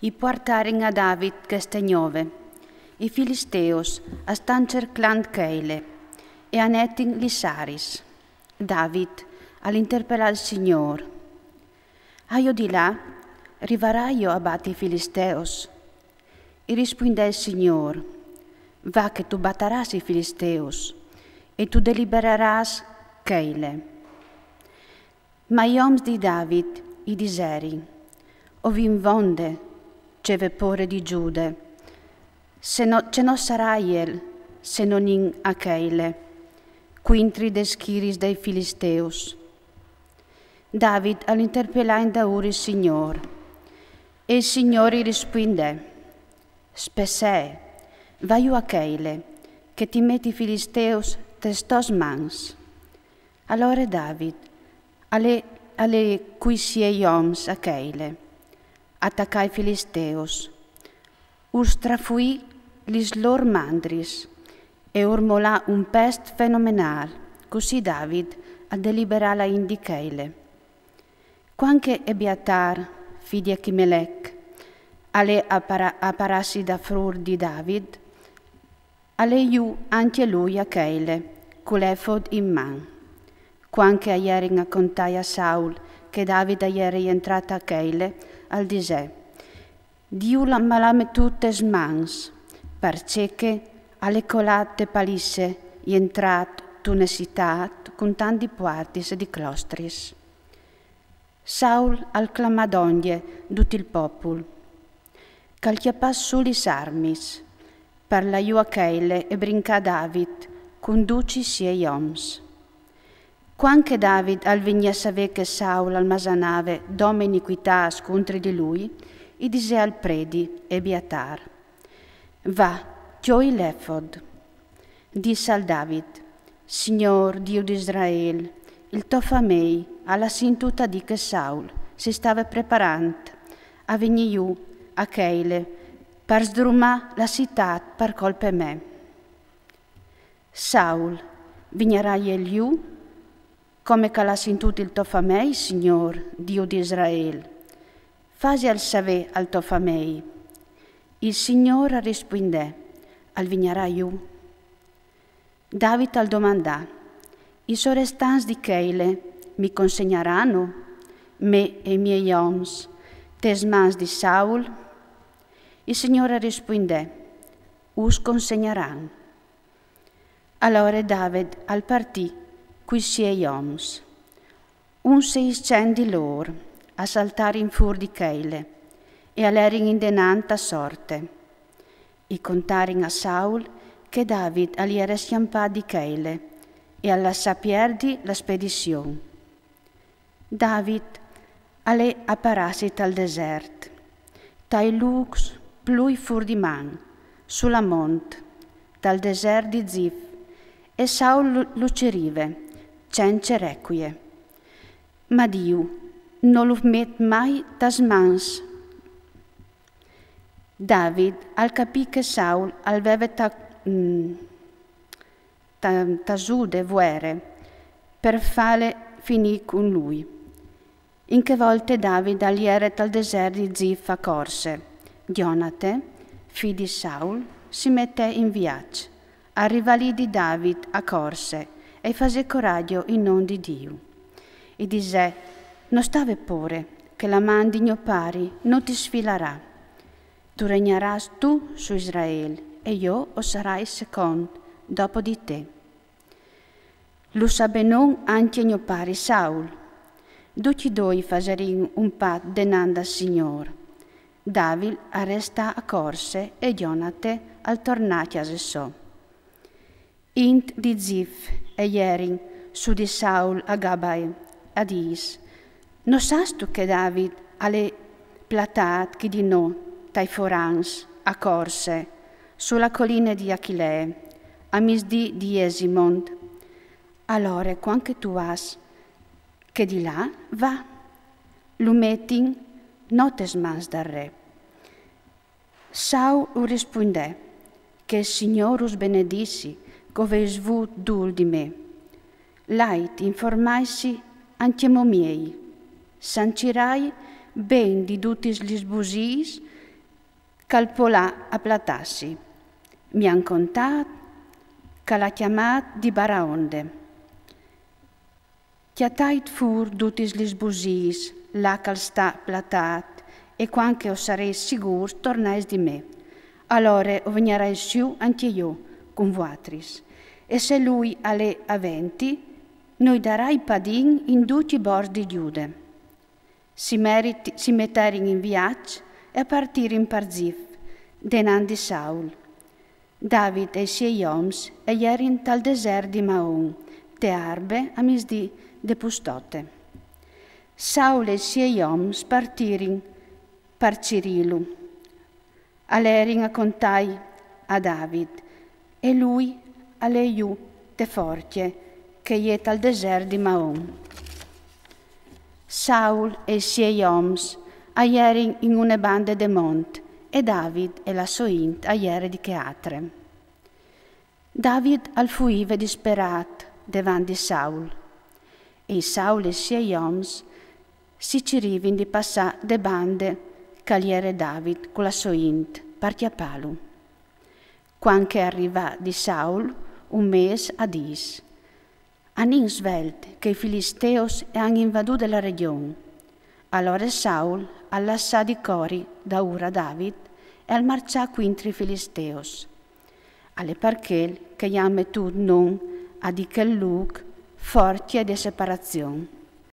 i portaring a David queste i Filisteos a stan cerclant Keile, e anetin Lissaris. David all'interpellare il Signor. Aio di là, rivarà io a batti i Filisteos. E risponde il Signor, va che tu batteras i Filisteos, e tu delibereras Keile. Ma gli oms di David, i diseri, ovin vonde, ceve pore di Giude, ce no sarà iel, se non in a Keile, quintri de schiris dei Filisteus. David all'interpellà in daur il Signor, e il Signore risponde, spessè, vai a Keile, che ti metti i Filisteus testos mans. Allora David, alle cui siei oms a Keile, attaccai Filisteus, strafui lis lor mandris, e urmolà un pest fenomenal, così David a deliberala indi Keile. Quanche Ebiatar, figli di Achimelech, alle apparassi da frur di David, alle iu anche lui a Keile, culefod in man. Quanche a ieri a contai a Saul, che David a ieri entrata a Keile, al disè, Diu la malame tutte smans, perché alle colate palisse i entrat tu necessitat con tanti puartis e di clostris. Saul al clamadonje tut il popul, cal chiappas sulis armis, per la iua Keile e brinca David, conduci siei oms. Quanche David al vigna save che Saul al masanave dome iniquitas contro di lui, i dise al predi Ebiatar, va, chioi l'efod. Disse al David, Signor Dio di Israele, il tofamei alla sintuta di che Saul si stava preparando a venire giù a Keile per sdrumare la città per colpe me. Saul, vignerà giù come che la sintuta il tofamei, Signor Dio di Israele. Fasi al save al tofamei. Il Signore rispondè, al vignerà giù. David al domandà, i sorestans di Keile mi consegneranno, me e i miei oms, tes mans di Saul? Il Signore rispondè, us consegneran. Allora David al partì qui siei oms, un 600 di lor, a saltare in fur di Keile, e all'erin in denanta sorte. I contarin a Saul che David agli era sciampà di Keile, e alla sapierdi la spedizione. David alle apparasit al desert, tai lux plui fur di man, sulla mont, dal desert di Zif, e Saul lucerive, cence requie. Ma Dio non lo met mai tas mans. David al capì che Saul aveva tasude vuere per fare finì con lui. In che volte David agli era al desert di Zif a corse. Jonate, figlio di Saul, si mette in viaggio. Arriva lì di David a corse e fase coraggio in nome di Dio. E disse, non stave pure, che la man di mio pari non ti sfilarà. Tu regneras tu su Israele, e io o sarai secondo, dopo di te. Lo sabe non anche mio pari Saul. Tutti due faserin un pat denanda al Signor. David arresta a corse e Jonate al tornati a Sessò. Int di Zif e Jerin su di Saul a Gabai, a dis, non sas tu che David alle platat che di no, tai forans, a corse, sulla collina di Achille, a misdì di Esimond. Allora, quanche tu has, che di là va, lo metin notes mans dal re. Saul rispondè, che il Signore us benedissi, cove svut dul di me. Lait informaisi anche mo miei, sancirai ben di tutti gli sbusis calpolà a platassi. Mi han contat che l'ha chiamat di Baraonde. Chiatait fur dutis lis busis, là cal sta platat, e quanche o sarei sicurs tornais di me. Allora o vegnarai su anche io, con vuatris. E se lui alle aventi, noi darai padin in tutti i bordi giude. Si metterin in viaggio e partirin per Zif, denan di Saul. David e i suoi oms erin tal desert di Maon, te arbe a misdì de pustote. Saul e i suoi oms partirin per Cirilu. Alerin a contai a David, e lui aleiu te fortie, che è al desert di Maon. Saul e i suoi oms aierin in una banda de mont, e David e la soint aiere di Cheatre. David al fuive disperat davanti di Saul, e Saul e i suoi oms si cirivin di passà de bande caliere David con la soint per chiappalu. Quanche arriva di Saul un mes a dis. Han svelt che i filisteos han invaduto la regione. Allora Saul all'assà di cori da ura David e al marcià quintri i filisteos. Alle parchel che gli han mettut non a di quel luc forti di separazione.